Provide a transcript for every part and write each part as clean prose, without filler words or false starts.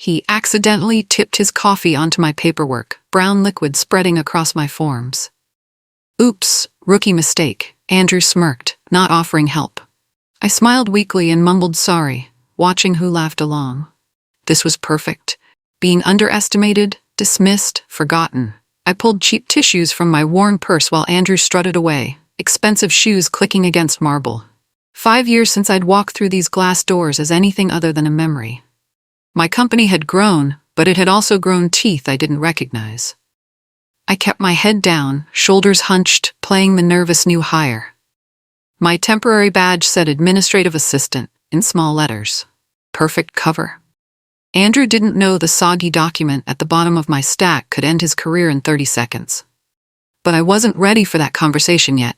He accidentally tipped his coffee onto my paperwork, brown liquid spreading across my forms. Oops, rookie mistake, Andrew smirked, not offering help. I smiled weakly and mumbled sorry, watching who laughed along. This was perfect. Being underestimated, dismissed, forgotten. I pulled cheap tissues from my worn purse while Andrew strutted away, expensive shoes clicking against marble. 5 years since I'd walked through these glass doors as anything other than a memory. My company had grown, but it had also grown teeth I didn't recognize. I kept my head down, shoulders hunched, playing the nervous new hire. My temporary badge said administrative assistant, in small letters. Perfect cover. Andrew didn't know the soggy document at the bottom of my stack could end his career in 30 seconds. But I wasn't ready for that conversation yet.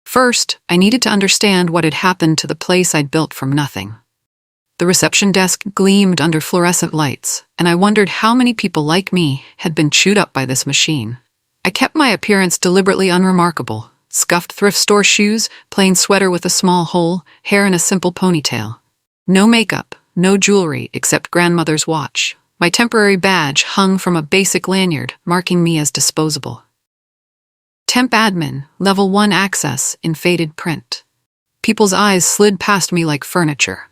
First, I needed to understand what had happened to the place I'd built from nothing. The reception desk gleamed under fluorescent lights, and I wondered how many people like me had been chewed up by this machine. I kept my appearance deliberately unremarkable. Scuffed thrift store shoes, plain sweater with a small hole, hair in a simple ponytail. No makeup, no jewelry except grandmother's watch. My temporary badge hung from a basic lanyard, marking me as disposable. Temp admin, level 1 access, in faded print. People's eyes slid past me like furniture.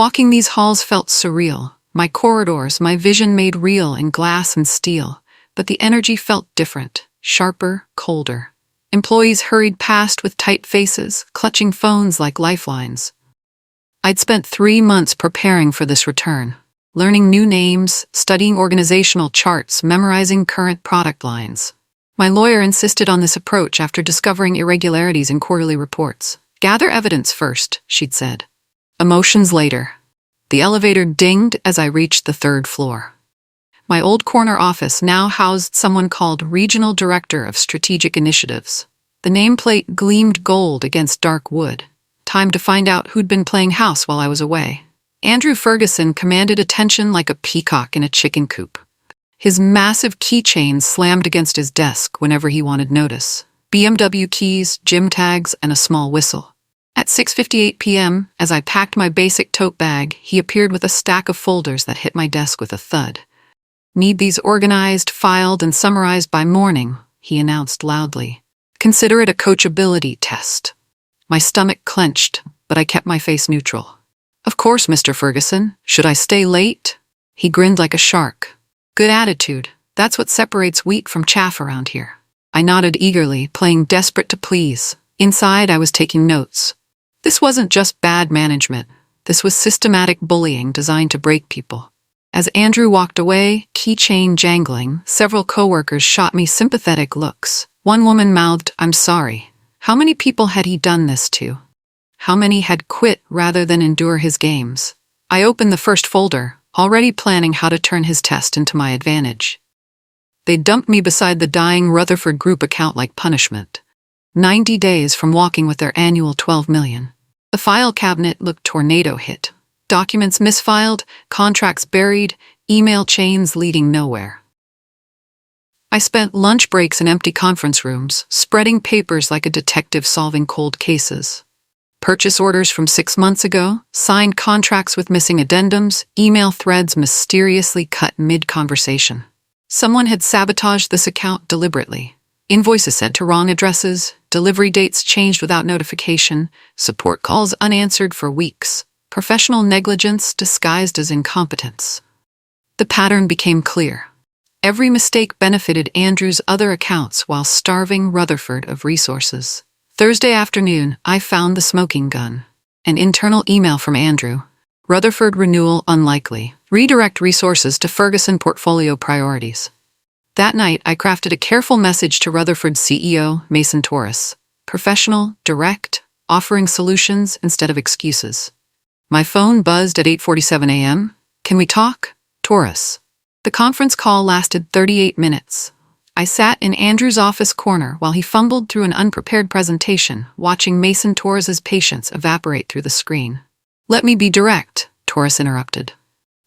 Walking these halls felt surreal. My corridors, my vision made real in glass and steel, but the energy felt different, sharper, colder. Employees hurried past with tight faces, clutching phones like lifelines. I'd spent 3 months preparing for this return, learning new names, studying organizational charts, memorizing current product lines. My lawyer insisted on this approach after discovering irregularities in quarterly reports. Gather evidence first, she'd said. Emotions later. The elevator dinged as I reached the 3rd floor. My old corner office now housed someone called Regional Director of Strategic Initiatives. The nameplate gleamed gold against dark wood. Time to find out who'd been playing house while I was away. Andrew Ferguson commanded attention like a peacock in a chicken coop. His massive keychain slammed against his desk whenever he wanted notice. BMW keys, gym tags, and a small whistle. At 6:58 p.m., as I packed my basic tote bag, he appeared with a stack of folders that hit my desk with a thud. Need these organized, filed, and summarized by morning, he announced loudly. Consider it a coachability test. My stomach clenched, but I kept my face neutral. Of course, Mr. Ferguson. Should I stay late? He grinned like a shark. Good attitude. That's what separates wheat from chaff around here. I nodded eagerly, playing desperate to please. Inside, I was taking notes. This wasn't just bad management. This was systematic bullying designed to break people. As Andrew walked away, keychain jangling, several coworkers shot me sympathetic looks. One woman mouthed, "I'm sorry." How many people had he done this to? How many had quit rather than endure his games? I opened the first folder, already planning how to turn his test into my advantage. They dumped me beside the dying Rutherford Group account like punishment. 90 days from walking with their annual $12 million. The file cabinet looked tornado hit. Documents misfiled, contracts buried, email chains leading nowhere. I spent lunch breaks in empty conference rooms, spreading papers like a detective solving cold cases. Purchase orders from 6 months ago, signed contracts with missing addendums, email threads mysteriously cut mid-conversation. Someone had sabotaged this account deliberately. Invoices sent to wrong addresses, delivery dates changed without notification, support calls unanswered for weeks. Professional negligence disguised as incompetence. The pattern became clear. Every mistake benefited Andrew's other accounts while starving Rutherford of resources. Thursday afternoon, I found the smoking gun. An internal email from Andrew. Rutherford renewal unlikely. Redirect resources to Ferguson portfolio priorities. That night, I crafted a careful message to Rutherford's CEO, Mason Torres. Professional, direct, offering solutions instead of excuses. My phone buzzed at 8:47 a.m. Can we talk? Torres. The conference call lasted 38 minutes. I sat in Andrew's office corner while he fumbled through an unprepared presentation, watching Mason Torres's patience evaporate through the screen. Let me be direct, Torres interrupted.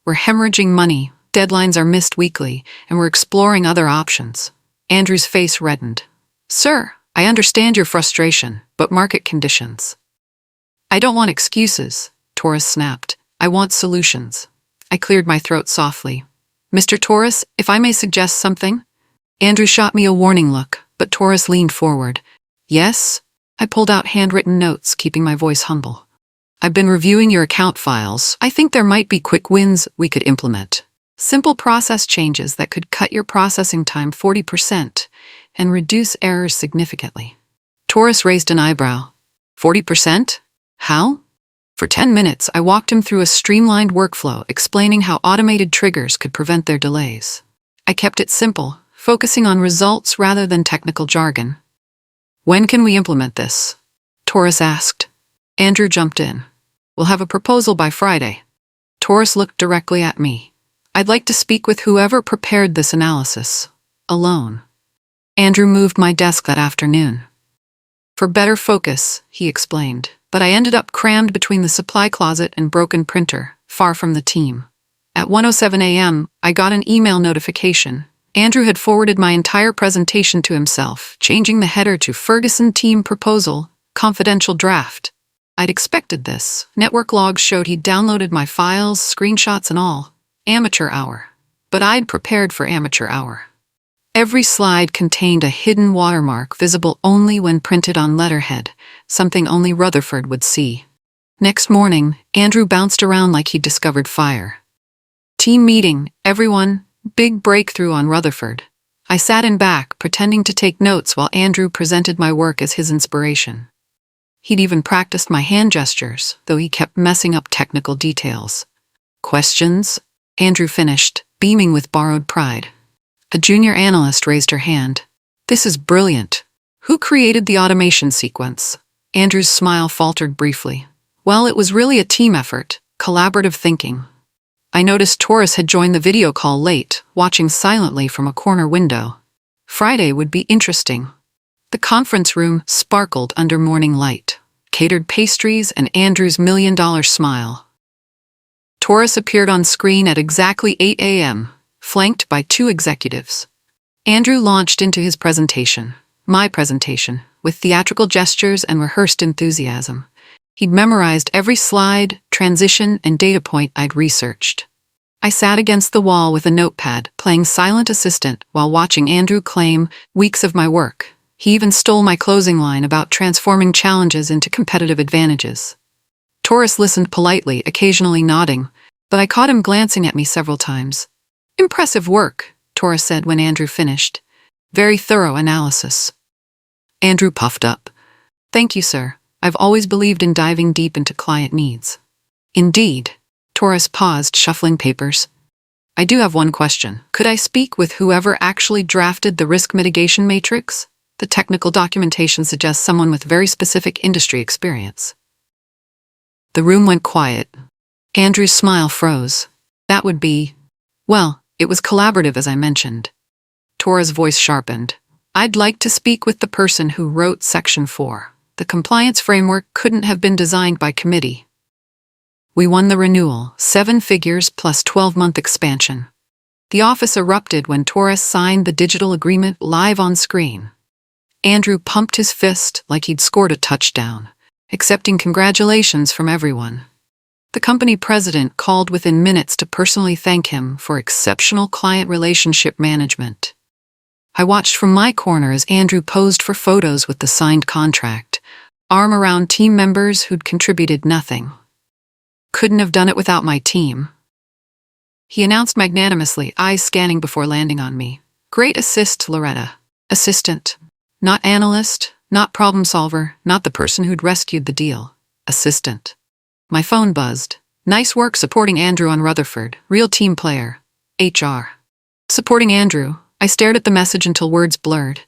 We're hemorrhaging money, deadlines are missed weekly, and we're exploring other options. Andrew's face reddened. Sir, I understand your frustration, but market conditions. I don't want excuses, Torres snapped. I want solutions. I cleared my throat softly. Mr. Torres, if I may suggest something? Andrew shot me a warning look, but Torres leaned forward. Yes? I pulled out handwritten notes, keeping my voice humble. I've been reviewing your account files. I think there might be quick wins we could implement. Simple process changes that could cut your processing time 40% and reduce errors significantly. Torres raised an eyebrow. 40%? How? For 10 minutes, I walked him through a streamlined workflow, explaining how automated triggers could prevent their delays. I kept it simple, focusing on results rather than technical jargon. When can we implement this? Torres asked. Andrew jumped in. We'll have a proposal by Friday. Torres looked directly at me. I'd like to speak with whoever prepared this analysis. Alone. Andrew moved my desk that afternoon. For better focus, he explained, but I ended up crammed between the supply closet and broken printer, far from the team. At 1:07 a.m., I got an email notification. Andrew had forwarded my entire presentation to himself, changing the header to Ferguson Team Proposal, Confidential Draft. I'd expected this. Network logs showed he'd downloaded my files, screenshots and all. Amateur hour. But I'd prepared for amateur hour. Every slide contained a hidden watermark visible only when printed on letterhead, something only Rutherford would see. Next morning, Andrew bounced around like he'd discovered fire. Team meeting, everyone, big breakthrough on Rutherford. I sat in back, pretending to take notes while Andrew presented my work as his inspiration. He'd even practiced my hand gestures, though he kept messing up technical details. Questions? Andrew finished, beaming with borrowed pride. A junior analyst raised her hand. This is brilliant. Who created the automation sequence? Andrew's smile faltered briefly. Well, it was really a team effort, collaborative thinking. I noticed Torres had joined the video call late, watching silently from a corner window. Friday would be interesting. The conference room sparkled under morning light, catered pastries and Andrew's $1,000,000 smile. Torres appeared on screen at exactly 8 a.m., flanked by two executives. Andrew launched into his presentation, my presentation, with theatrical gestures and rehearsed enthusiasm. He'd memorized every slide, transition, and data point I'd researched. I sat against the wall with a notepad, playing silent assistant while watching Andrew claim weeks of my work. He even stole my closing line about transforming challenges into competitive advantages. Torres listened politely, occasionally nodding, but I caught him glancing at me several times. Impressive work, Torres said when Andrew finished. Very thorough analysis. Andrew puffed up. Thank you, sir. I've always believed in diving deep into client needs. Indeed. Torres paused, shuffling papers. I do have one question. Could I speak with whoever actually drafted the risk mitigation matrix? The technical documentation suggests someone with very specific industry experience. The room went quiet. Andrew's smile froze. That would be... Well, it was collaborative, as I mentioned. Torres' voice sharpened. I'd like to speak with the person who wrote Section 4. The compliance framework couldn't have been designed by committee. We won the renewal, 7 figures plus 12-month expansion. The office erupted when Torres signed the digital agreement live on screen. Andrew pumped his fist like he'd scored a touchdown, accepting congratulations from everyone. The company president called within minutes to personally thank him for exceptional client relationship management. I watched from my corner as Andrew posed for photos with the signed contract, arm around team members who'd contributed nothing. Couldn't have done it without my team. He announced magnanimously, eyes scanning before landing on me. Great assist, Loretta. Assistant. Not analyst, not problem solver, not the person who'd rescued the deal. Assistant. My phone buzzed. Nice work supporting Andrew on Rutherford. Real team player. HR. Supporting Andrew. I stared at the message until words blurred.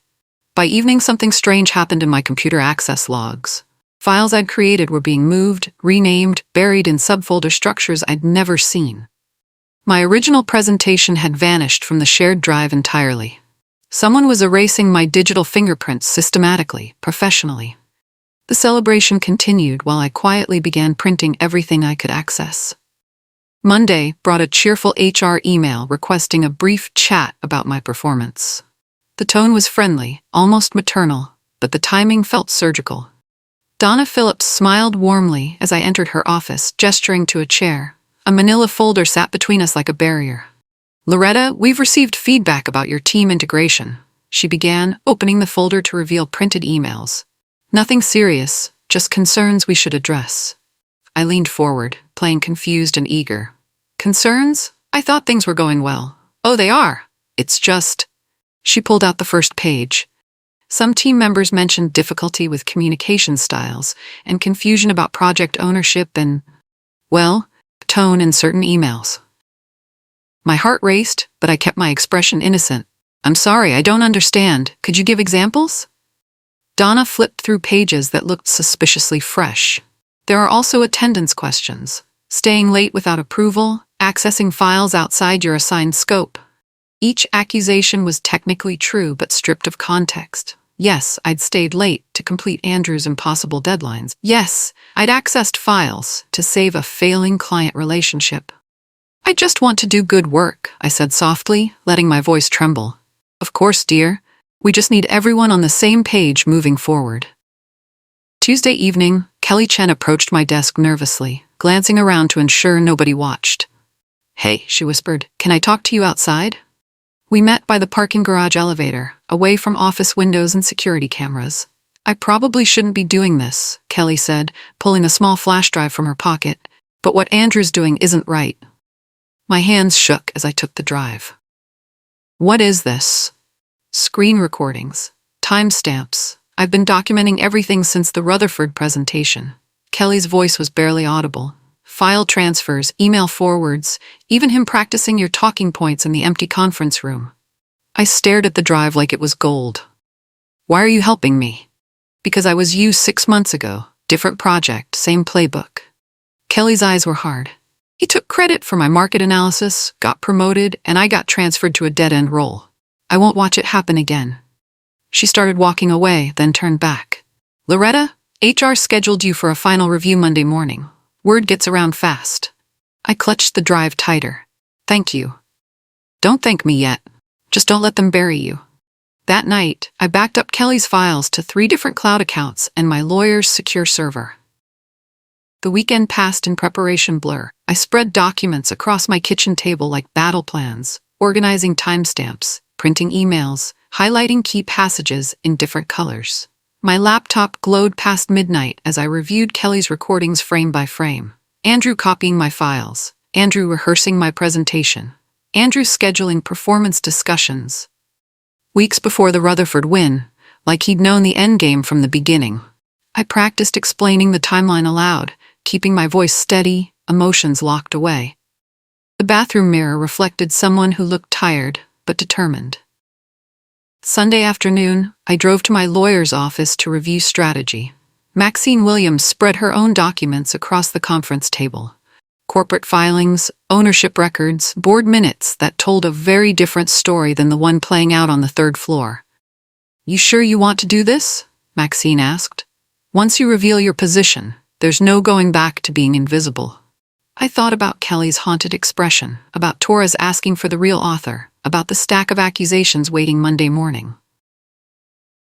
By evening, something strange happened in my computer access logs. Files I'd created were being moved, renamed, buried in subfolder structures I'd never seen. My original presentation had vanished from the shared drive entirely. Someone was erasing my digital fingerprints systematically, professionally. The celebration continued while I quietly began printing everything I could access. Monday brought a cheerful HR email requesting a brief chat about my performance. The tone was friendly, almost maternal, but the timing felt surgical. Donna Phillips smiled warmly as I entered her office, gesturing to a chair. A manila folder sat between us like a barrier. "Loretta, we've received feedback about your team integration," she began, opening the folder to reveal printed emails. "Nothing serious, just concerns we should address." I leaned forward, playing confused and eager. "Concerns? I thought things were going well." "Oh, they are. It's just..." She pulled out the first page. Some team members mentioned difficulty with communication styles and confusion about project ownership and, well, tone in certain emails. My heart raced, but I kept my expression innocent. "I'm sorry, I don't understand. Could you give examples?" Donna flipped through pages that looked suspiciously fresh. "There are also attendance questions. Staying late without approval, accessing files outside your assigned scope." Each accusation was technically true but stripped of context. Yes, I'd stayed late to complete Andrew's impossible deadlines. Yes, I'd accessed files to save a failing client relationship. "I just want to do good work," I said softly, letting my voice tremble. "Of course, dear. We just need everyone on the same page moving forward." Tuesday evening, Kelly Chen approached my desk nervously, glancing around to ensure nobody watched. "Hey," she whispered, "can I talk to you outside?" We met by the parking garage elevator, away from office windows and security cameras. "I probably shouldn't be doing this," Kelly said, pulling a small flash drive from her pocket, "but what Andrew's doing isn't right." My hands shook as I took the drive. "What is this?" "Screen recordings. Timestamps. I've been documenting everything since the Rutherford presentation." Kelly's voice was barely audible. "File transfers, email forwards, even him practicing your talking points in the empty conference room." I stared at the drive like it was gold. "Why are you helping me?" "Because I was you 6 months ago. Different project, same playbook." Kelly's eyes were hard. "He took credit for my market analysis, got promoted, and I got transferred to a dead-end role. I won't watch it happen again." She started walking away, then turned back. "Loretta, HR scheduled you for a final review Monday morning. Word gets around fast." I clutched the drive tighter. "Thank you." "Don't thank me yet. Just don't let them bury you." That night, I backed up Kelly's files to 3 different cloud accounts and my lawyer's secure server. The weekend passed in preparation blur. I spread documents across my kitchen table like battle plans, organizing timestamps, printing emails, highlighting key passages in different colors. My laptop glowed past midnight as I reviewed Kelly's recordings frame by frame. Andrew copying my files. Andrew rehearsing my presentation. Andrew scheduling performance discussions. Weeks before the Rutherford win, like he'd known the endgame from the beginning. I practiced explaining the timeline aloud, keeping my voice steady, emotions locked away. The bathroom mirror reflected someone who looked tired, but determined. Sunday afternoon, I drove to my lawyer's office to review strategy. Maxine Williams spread her own documents across the conference table. Corporate filings, ownership records, board minutes that told a very different story than the one playing out on the 3rd floor. "You sure you want to do this?" Maxine asked. "Once you reveal your position, there's no going back to being invisible." I thought about Kelly's haunted expression, about Torres asking for the real author, about the stack of accusations waiting Monday morning.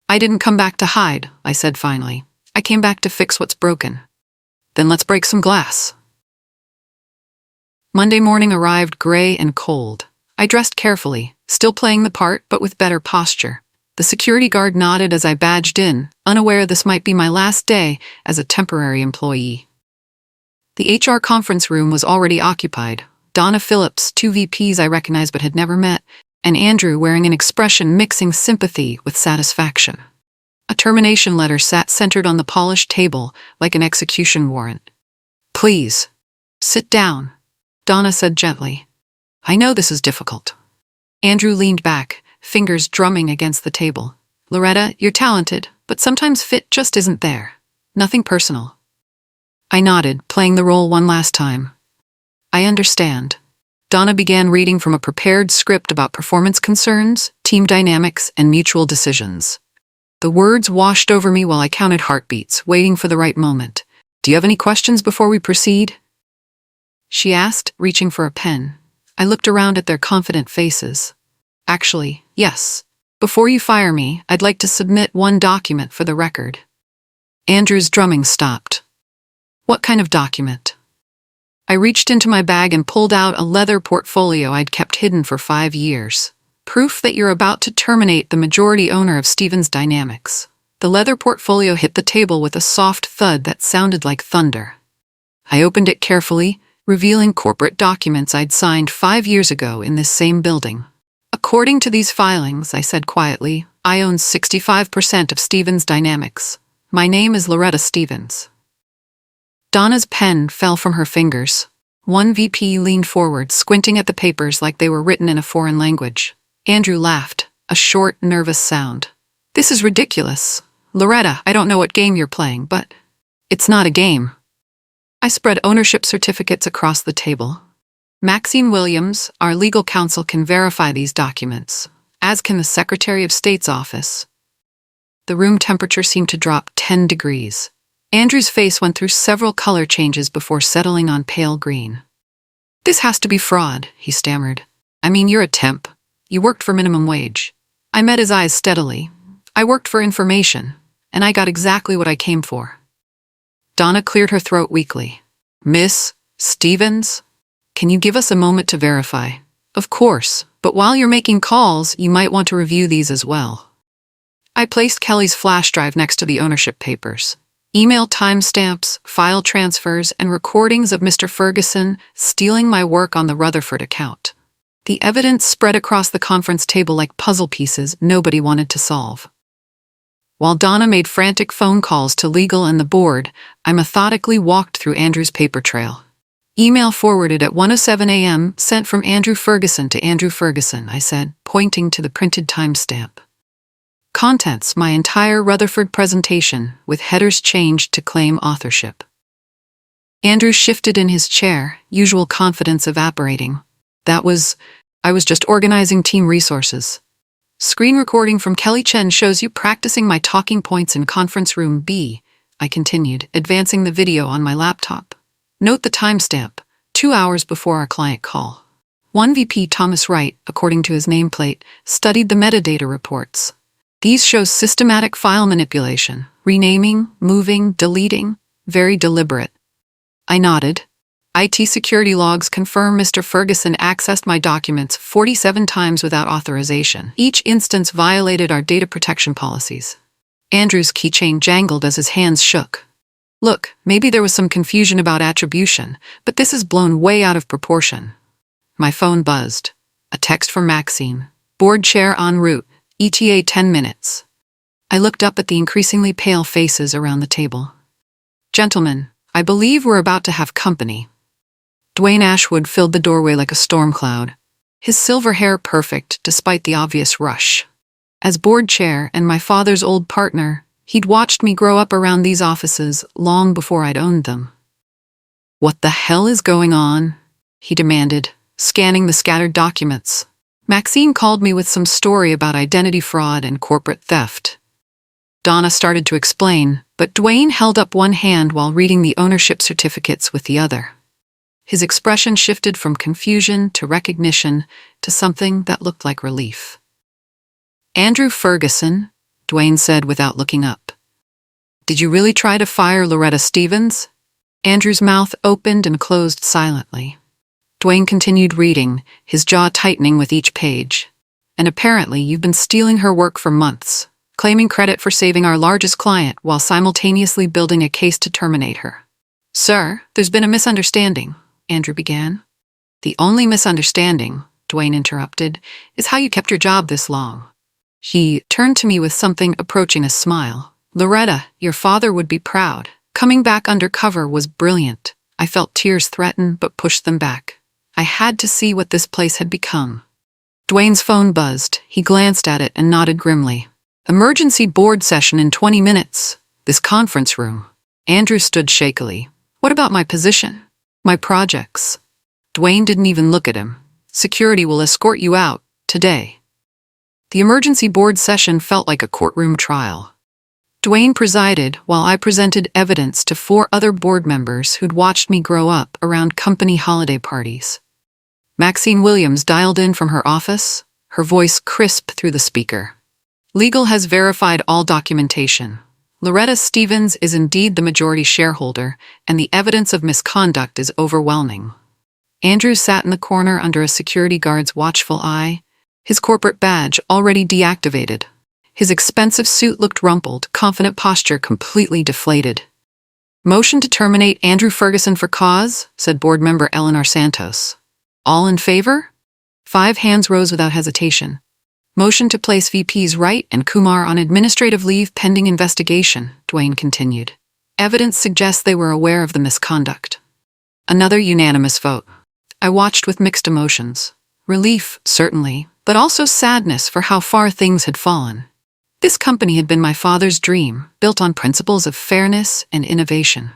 "I didn't come back to hide," I said finally. "I came back to fix what's broken." "Then let's break some glass." Monday morning arrived gray and cold. I dressed carefully, still playing the part but with better posture. The security guard nodded as I badged in, unaware this might be my last day as a temporary employee. The HR conference room was already occupied. Donna Phillips, 2 VPs I recognized but had never met, and Andrew wearing an expression mixing sympathy with satisfaction. A termination letter sat centered on the polished table like an execution warrant. "Please, sit down," Donna said gently. "I know this is difficult." Andrew leaned back, fingers drumming against the table. "Loretta, you're talented, but sometimes fit just isn't there. Nothing personal." I nodded, playing the role one last time. "I understand." Donna began reading from a prepared script about performance concerns, team dynamics, and mutual decisions. The words washed over me while I counted heartbeats, waiting for the right moment. "Do you have any questions before we proceed?" she asked, reaching for a pen. I looked around at their confident faces. "Actually, yes. Before you fire me, I'd like to submit one document for the record." Andrew's drumming stopped. "What kind of document?" I reached into my bag and pulled out a leather portfolio I'd kept hidden for 5 years. Proof that you're about to terminate the majority owner of Stevens Dynamics. The leather portfolio hit the table with a soft thud that sounded like thunder. I opened it carefully, revealing corporate documents I'd signed 5 years ago in this same building. According to these filings, I said quietly, I own 65% of Stevens Dynamics. My name is Loretta Stevens. Donna's pen fell from her fingers. One VP leaned forward, squinting at the papers like they were written in a foreign language. Andrew laughed, a short, nervous sound. This is ridiculous. Loretta, I don't know what game you're playing, but it's not a game. I spread ownership certificates across the table. Maxine Williams, our legal counsel, can verify these documents, as can the Secretary of State's office. The room temperature seemed to drop 10 degrees. Andrew's face went through several color changes before settling on pale green. This has to be fraud, he stammered. I mean, you're a temp. You worked for minimum wage. I met his eyes steadily. I worked for information, and I got exactly what I came for. Donna cleared her throat weakly. Miss Stevens? Can you give us a moment to verify? Of course, but while you're making calls, you might want to review these as well. I placed Kelly's flash drive next to the ownership papers. Email timestamps, file transfers, and recordings of Mr. Ferguson stealing my work on the Rutherford account. The evidence spread across the conference table like puzzle pieces nobody wanted to solve. While Donna made frantic phone calls to legal and the board, I methodically walked through Andrew's paper trail. Email forwarded at 1:07 a.m. sent from Andrew Ferguson to Andrew Ferguson, I said, pointing to the printed timestamp. Contents: my entire Rutherford presentation, with headers changed to claim authorship. Andrew shifted in his chair, usual confidence evaporating. I was just organizing team resources. Screen recording from Kelly Chen shows you practicing my talking points in conference room B, I continued, advancing the video on my laptop. Note the timestamp, 2 hours before our client call. One VP, Thomas Wright, according to his nameplate, studied the metadata reports. These show systematic file manipulation, renaming, moving, deleting, very deliberate. I nodded. IT security logs confirm Mr. Ferguson accessed my documents 47 times without authorization. Each instance violated our data protection policies. Andrew's keychain jangled as his hands shook. Look, maybe there was some confusion about attribution, but this is blown way out of proportion. My phone buzzed. A text from Maxine. Board chair en route. ETA 10 minutes. I looked up at the increasingly pale faces around the table. Gentlemen, I believe we're about to have company. Dwayne Ashwood filled the doorway like a storm cloud, his silver hair perfect despite the obvious rush. As board chair and my father's old partner, he'd watched me grow up around these offices long before I'd owned them. What the hell is going on? He demanded, scanning the scattered documents. Maxine called me with some story about identity fraud and corporate theft. Donna started to explain, but Dwayne held up one hand while reading the ownership certificates with the other. His expression shifted from confusion to recognition to something that looked like relief. Andrew Ferguson, Dwayne said without looking up. Did you really try to fire Loretta Stevens? Andrew's mouth opened and closed silently. Dwayne continued reading, his jaw tightening with each page. And apparently you've been stealing her work for months, claiming credit for saving our largest client while simultaneously building a case to terminate her. Sir, there's been a misunderstanding, Andrew began. The only misunderstanding, Dwayne interrupted, is how you kept your job this long. He turned to me with something approaching a smile. Loretta, your father would be proud. Coming back undercover was brilliant. I felt tears threaten but pushed them back. I had to see what this place had become. Dwayne's phone buzzed. He glanced at it and nodded grimly. Emergency board session in 20 minutes. This conference room. Andrew stood shakily. What about my position? My projects? Dwayne didn't even look at him. Security will escort you out, today. The emergency board session felt like a courtroom trial. Dwayne presided while I presented evidence to 4 other board members who'd watched me grow up around company holiday parties. Maxine Williams dialed in from her office, her voice crisp through the speaker. Legal has verified all documentation. Loretta Stevens is indeed the majority shareholder, and the evidence of misconduct is overwhelming. Andrew sat in the corner under a security guard's watchful eye, his corporate badge already deactivated. His expensive suit looked rumpled, confident posture completely deflated. "Motion to terminate Andrew Ferguson for cause," said board member Eleanor Santos. "All in favor?" 5 hands rose without hesitation. "Motion to place VPs Wright and Kumar on administrative leave pending investigation," Dwayne continued. "Evidence suggests they were aware of the misconduct." Another unanimous vote. I watched with mixed emotions. Relief, certainly, but also sadness for how far things had fallen. This company had been my father's dream, built on principles of fairness and innovation.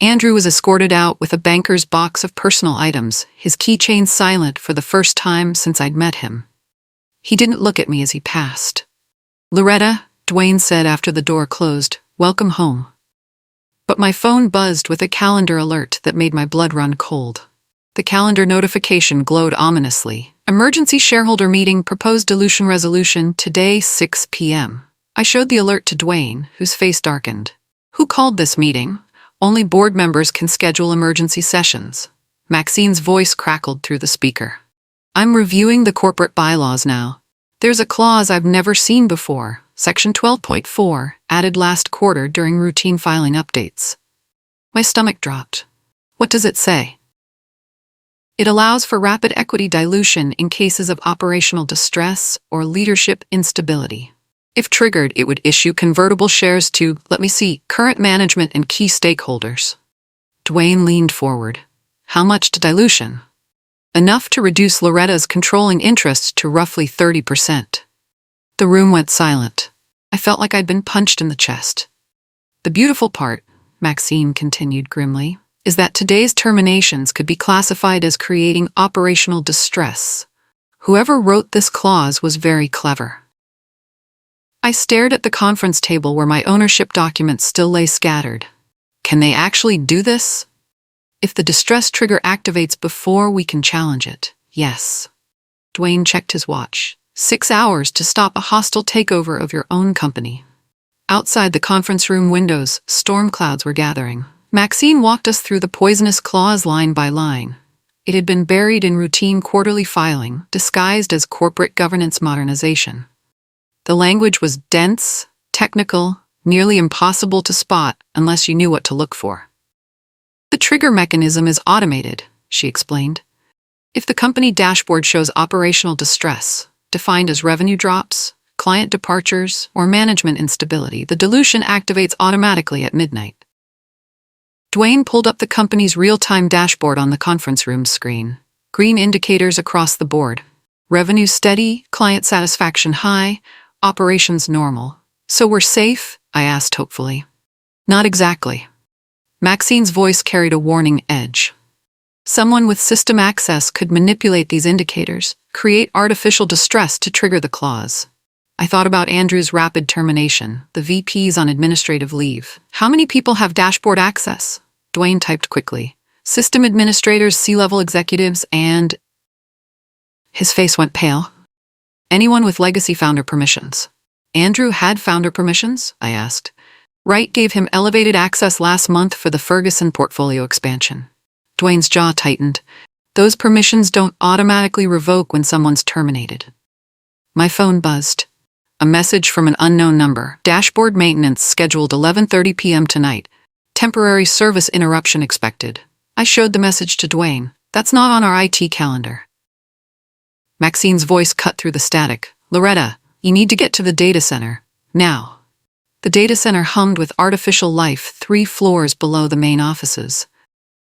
Andrew was escorted out with a banker's box of personal items, his keychain silent for the first time since I'd met him. He didn't look at me as he passed. "Loretta," Dwayne said after the door closed, "welcome home." But my phone buzzed with a calendar alert that made my blood run cold. The calendar notification glowed ominously. "Emergency shareholder meeting, proposed dilution resolution, today 6 p.m. I showed the alert to Dwayne, whose face darkened. "Who called this meeting? Only board members can schedule emergency sessions." Maxine's voice crackled through the speaker. "I'm reviewing the corporate bylaws now. There's a clause I've never seen before, Section 12.4, added last quarter during routine filing updates." My stomach dropped. "What does it say?" "It allows for rapid equity dilution in cases of operational distress or leadership instability. If triggered, it would issue convertible shares to, let me see, current management and key stakeholders." Dwayne leaned forward. "How much to dilution?" "Enough to reduce Loretta's controlling interest to roughly 30%. The room went silent. I felt like I'd been punched in the chest. "The beautiful part," Maxine continued grimly, "is that today's terminations could be classified as creating operational distress. Whoever wrote this clause was very clever." I stared at the conference table where my ownership documents still lay scattered. Can they actually do this? If the distress trigger activates before we can challenge it, yes. Dwayne checked his watch. 6 hours to stop a hostile takeover of your own company. Outside the conference room windows, storm clouds were gathering. Maxine walked us through the poisonous clause line by line. It had been buried in routine quarterly filing, disguised as corporate governance modernization. The language was dense, technical, nearly impossible to spot unless you knew what to look for. "The trigger mechanism is automated," she explained. "If the company dashboard shows operational distress, defined as revenue drops, client departures, or management instability, the dilution activates automatically at midnight." Dwayne pulled up the company's real-time dashboard on the conference room screen. Green indicators across the board. Revenue steady, client satisfaction high, operations normal. "So we're safe?" I asked hopefully. "Not exactly." Maxine's voice carried a warning edge. "Someone with system access could manipulate these indicators, create artificial distress to trigger the clause." I thought about Andrew's rapid termination, the VPs on administrative leave. "How many people have dashboard access?" Dwayne typed quickly. "System administrators, C-level executives, and..." His face went pale. "Anyone with legacy founder permissions." "Andrew had founder permissions?" I asked. "Wright gave him elevated access last month for the Ferguson portfolio expansion." Dwayne's jaw tightened. "Those permissions don't automatically revoke when someone's terminated." My phone buzzed. A message from an unknown number. "Dashboard maintenance scheduled 11:30 p.m. tonight. Temporary service interruption expected." I showed the message to Dwayne. "That's not on our IT calendar." Maxine's voice cut through the static. "Loretta, you need to get to the data center. Now." The data center hummed with artificial life 3 floors below the main offices.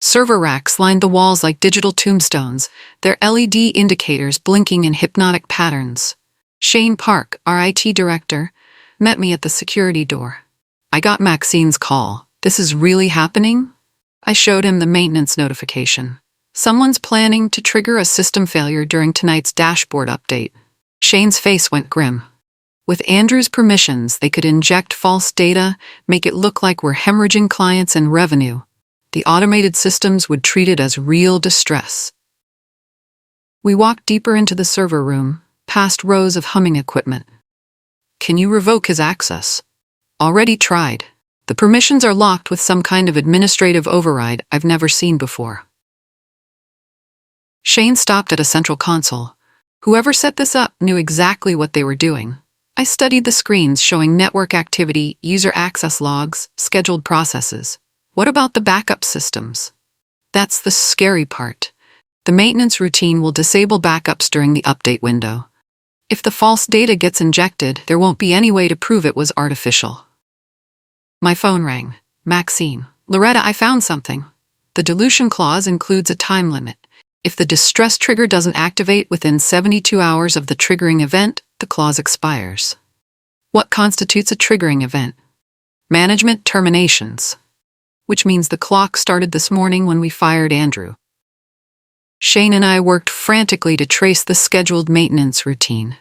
Server racks lined the walls like digital tombstones, their LED indicators blinking in hypnotic patterns. Shane Park, our IT director, met me at the security door. "I got Maxine's call. This is really happening?" I showed him the maintenance notification. "Someone's planning to trigger a system failure during tonight's dashboard update." Shane's face went grim. With Andrew's permissions, they could inject false data, make it look like we're hemorrhaging clients and revenue. The automated systems would treat it as real distress. We walked deeper into the server room, past rows of humming equipment. "Can you revoke his access?" Already tried. The permissions are locked with some kind of administrative override I've never seen before. Shane stopped at a central console. Whoever set this up knew exactly what they were doing. I studied the screens showing network activity, user access logs, scheduled processes. What about the backup systems? That's the scary part. The maintenance routine will disable backups during the update window. If the false data gets injected, there won't be any way to prove it was artificial. My phone rang. Maxine. Loretta, I found something. The dilution clause includes a time limit. If the distress trigger doesn't activate within 72 hours of the triggering event, the clause expires. What constitutes a triggering event? Management terminations. Which means the clock started this morning when we fired Andrew. Shane and I worked frantically to trace the scheduled maintenance routine.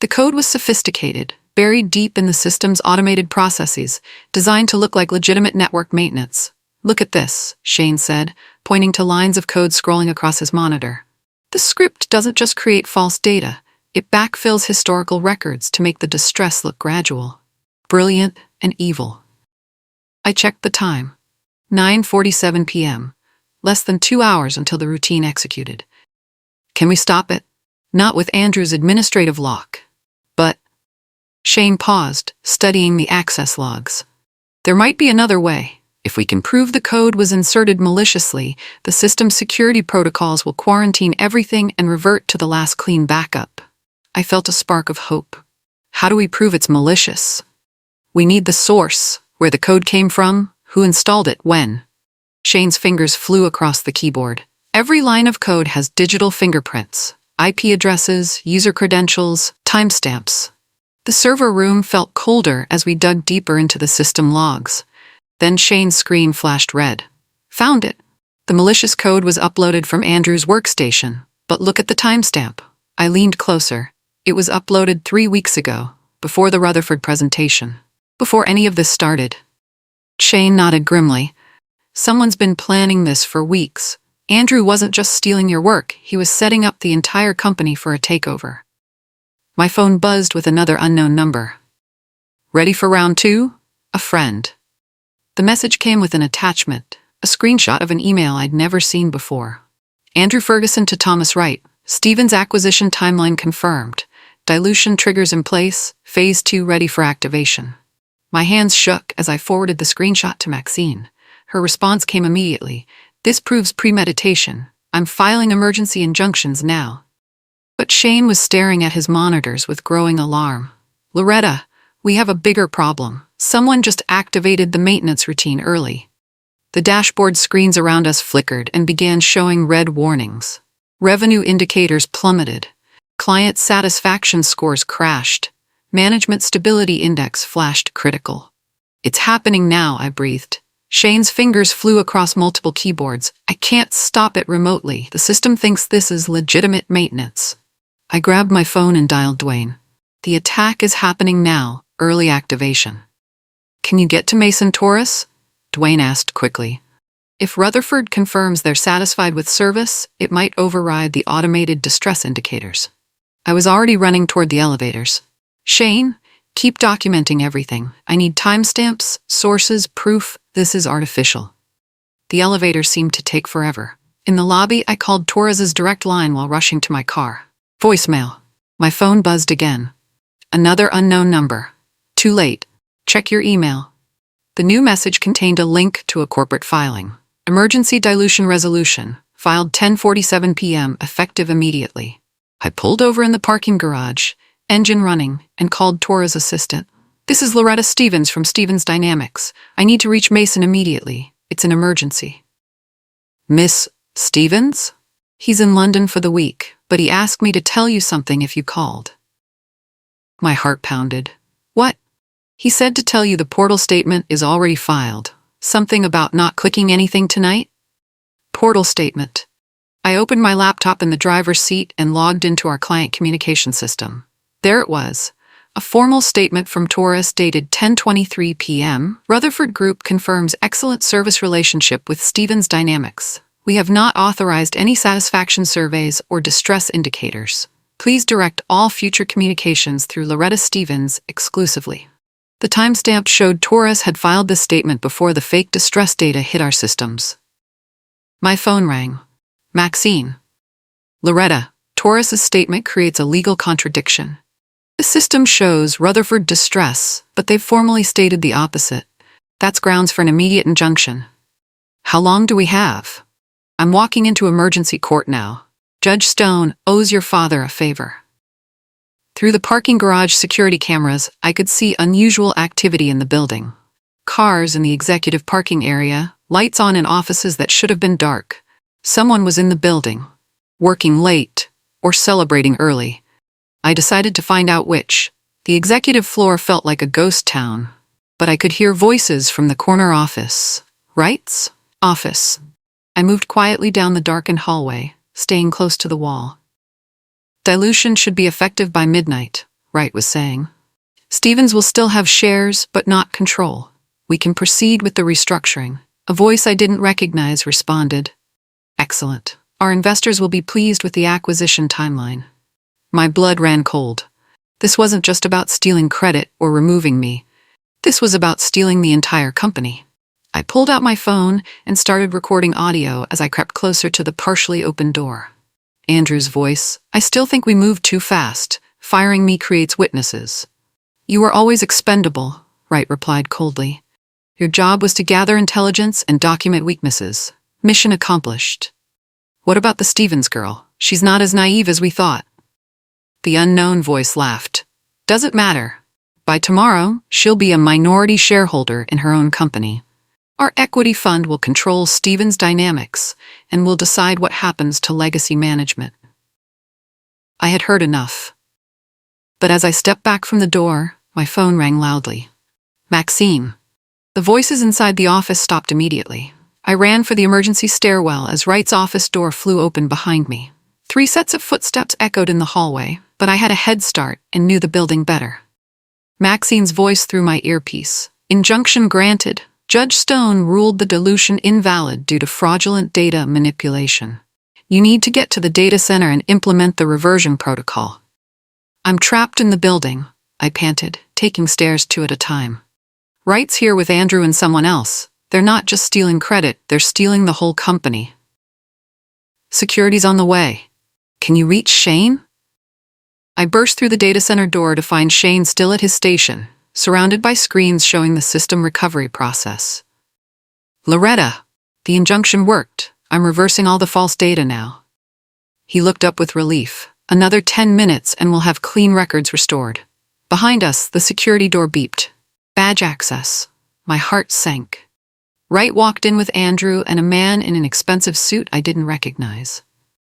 The code was sophisticated, buried deep in the system's automated processes, designed to look like legitimate network maintenance. Look at this, Shane said, pointing to lines of code scrolling across his monitor. The script doesn't just create false data, it backfills historical records to make the distress look gradual, brilliant, and evil. I checked the time. 9:47 p.m. Less than 2 hours until the routine executed. Can we stop it? Not with Andrew's administrative lock. But... Shane paused, studying the access logs. There might be another way. If we can prove the code was inserted maliciously, the system's security protocols will quarantine everything and revert to the last clean backup. I felt a spark of hope. How do we prove it's malicious? We need the source, where the code came from, who installed it, when. Shane's fingers flew across the keyboard. Every line of code has digital fingerprints, IP addresses, user credentials, timestamps. The server room felt colder as we dug deeper into the system logs. Then Shane's screen flashed red. Found it. The malicious code was uploaded from Andrew's workstation. But look at the timestamp. I leaned closer. It was uploaded 3 weeks ago, before the Rutherford presentation. Before any of this started. Shane nodded grimly. Someone's been planning this for weeks. Andrew wasn't just stealing your work, he was setting up the entire company for a takeover. My phone buzzed with another unknown number. Ready for round 2? A friend. The message came with an attachment, a screenshot of an email I'd never seen before. Andrew Ferguson to Thomas Wright. Stevens acquisition timeline confirmed. Dilution triggers in place. Phase 2 ready for activation. My hands shook as I forwarded the screenshot to Maxine. Her response came immediately. This proves premeditation. I'm filing emergency injunctions now. But Shane was staring at his monitors with growing alarm. Loretta, we have a bigger problem. Someone just activated the maintenance routine early. The dashboard screens around us flickered and began showing red warnings. Revenue indicators plummeted. Client satisfaction scores crashed. Management stability index flashed critical. It's happening now, I breathed. Shane's fingers flew across multiple keyboards. I can't stop it remotely. The system thinks this is legitimate maintenance. I grabbed my phone and dialed Dwayne. The attack is happening now. Early activation. Can you get to Mason Taurus? Dwayne asked quickly. If Rutherford confirms they're satisfied with service, it might override the automated distress indicators. I was already running toward the elevators. Shane, keep documenting everything. I need timestamps, sources, proof. This is artificial. The elevator seemed to take forever. In the lobby, I called Torres's direct line while rushing to my car. Voicemail. My phone buzzed again. Another unknown number. Too late. Check your email. The new message contained a link to a corporate filing. Emergency dilution resolution, filed 10:47 p.m., effective immediately. I pulled over in the parking garage, engine running, and called Torres' assistant. This is Loretta Stevens from Stevens Dynamics. I need to reach Mason immediately. It's an emergency. Miss Stevens? He's in London for the week, but he asked me to tell you something if you called. My heart pounded. What? He said to tell you the portal statement is already filed. Something about not clicking anything tonight? Portal statement. I opened my laptop in the driver's seat and logged into our client communication system. There it was. A formal statement from Torres dated 10:23 p.m. Rutherford Group confirms excellent service relationship with Stevens Dynamics. We have not authorized any satisfaction surveys or distress indicators. Please direct all future communications through Loretta Stevens exclusively. The timestamp showed Torres had filed this statement before the fake distress data hit our systems. My phone rang. Maxine. Loretta, Torres's statement creates a legal contradiction. The system shows Rutherford distress, but they've formally stated the opposite. That's grounds for an immediate injunction. How long do we have? I'm walking into emergency court now. Judge Stone owes your father a favor. Through the parking garage security cameras, I could see unusual activity in the building. Cars in the executive parking area, lights on in offices that should have been dark. Someone was in the building, working late, or celebrating early. I decided to find out which. The executive floor felt like a ghost town, but I could hear voices from the corner office. Wright's office. I moved quietly down the darkened hallway, staying close to the wall. Dilution should be effective by midnight, Wright was saying. Stevens will still have shares, but not control. We can proceed with the restructuring. A voice I didn't recognize responded. Excellent. Our investors will be pleased with the acquisition timeline. My blood ran cold. This wasn't just about stealing credit or removing me. This was about stealing the entire company. I pulled out my phone and started recording audio as I crept closer to the partially open door. Andrew's voice, I still think we moved too fast. Firing me creates witnesses. You were always expendable, Wright replied coldly. Your job was to gather intelligence and document weaknesses. Mission accomplished. What about the Stevens girl? She's not as naive as we thought. The unknown voice laughed. Doesn't matter. By tomorrow, she'll be a minority shareholder in her own company. Our equity fund will control Stevens' dynamics and will decide what happens to legacy management. I had heard enough. But as I stepped back from the door, my phone rang loudly. Maxine. The voices inside the office stopped immediately. I ran for the emergency stairwell as Wright's office door flew open behind me. 3 sets of footsteps echoed in the hallway, but I had a head start and knew the building better. Maxine's voice through my earpiece. Injunction granted. Judge Stone ruled the dilution invalid due to fraudulent data manipulation. You need to get to the data center and implement the reversion protocol. I'm trapped in the building, I panted, taking stairs 2 at a time. Wright's here with Andrew and someone else. They're not just stealing credit, they're stealing the whole company. Security's on the way. Can you reach Shane? I burst through the data center door to find Shane still at his station, surrounded by screens showing the system recovery process. Loretta, the injunction worked. I'm reversing all the false data now. He looked up with relief. Another 10 minutes and we'll have clean records restored. Behind us, the security door beeped. Badge access. My heart sank. Wright walked in with Andrew and a man in an expensive suit I didn't recognize.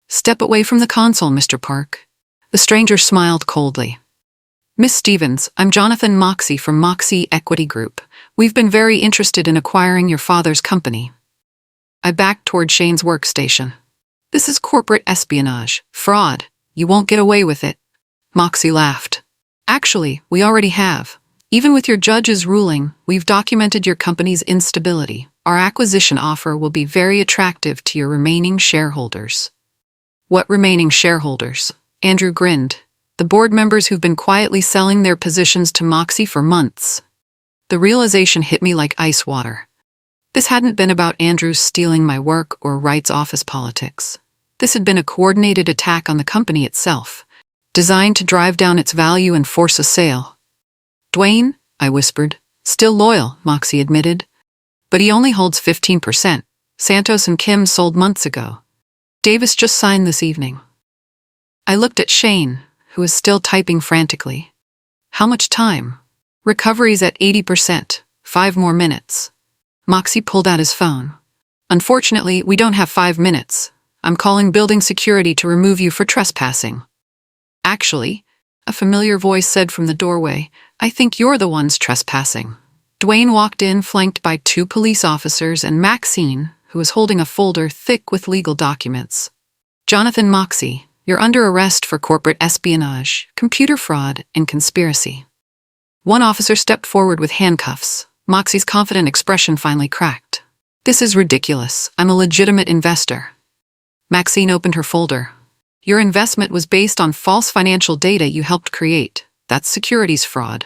Step away from the console, Mr. Park. The stranger smiled coldly. Miss Stevens, I'm Jonathan Moxie from Moxie Equity Group. We've been very interested in acquiring your father's company. I backed toward Shane's workstation. This is corporate espionage. Fraud. You won't get away with it. Moxie laughed. Actually, we already have. Even with your judge's ruling, we've documented your company's instability. Our acquisition offer will be very attractive to your remaining shareholders. What remaining shareholders? Andrew grinned. The board members who've been quietly selling their positions to Moxie for months. The realization hit me like ice water. This hadn't been about Andrew stealing my work or Wright's office politics. This had been a coordinated attack on the company itself, designed to drive down its value and force a sale. Dwayne, I whispered. Still loyal, Moxie admitted. But he only holds 15%. Santos and Kim sold months ago. Davis just signed this evening. I looked at Shane, who was still typing frantically. How much time? Recovery's at 80%. 5 more minutes. Moxie pulled out his phone. Unfortunately, we don't have 5 minutes. I'm calling building security to remove you for trespassing. Actually, a familiar voice said from the doorway, I think you're the ones trespassing. Dwayne walked in flanked by 2 police officers and Maxine, who was holding a folder thick with legal documents. Jonathan Moxie, you're under arrest for corporate espionage, computer fraud, and conspiracy. One officer stepped forward with handcuffs. Moxie's confident expression finally cracked. This is ridiculous. I'm a legitimate investor. Maxine opened her folder. Your investment was based on false financial data you helped create. That's securities fraud.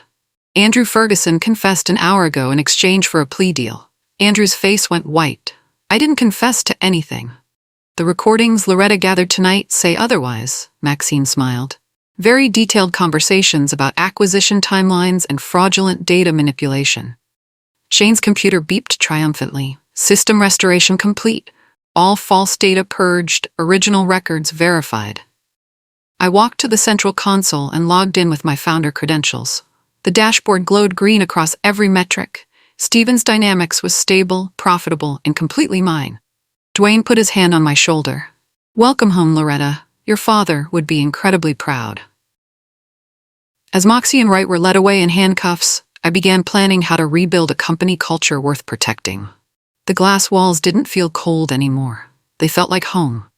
Andrew Ferguson confessed an hour ago in exchange for a plea deal. Andrew's face went white. I didn't confess to anything. The recordings Loretta gathered tonight say otherwise, Maxine smiled. Very detailed conversations about acquisition timelines and fraudulent data manipulation. Shane's computer beeped triumphantly. System restoration complete. All false data purged, original records verified. I walked to the central console and logged in with my founder credentials. The dashboard glowed green across every metric. Steven's Dynamics was stable, profitable, and completely mine. Dwayne put his hand on my shoulder. Welcome home, Loretta. Your father would be incredibly proud. As Moxie and Wright were led away in handcuffs, I began planning how to rebuild a company culture worth protecting. The glass walls didn't feel cold anymore. They felt like home.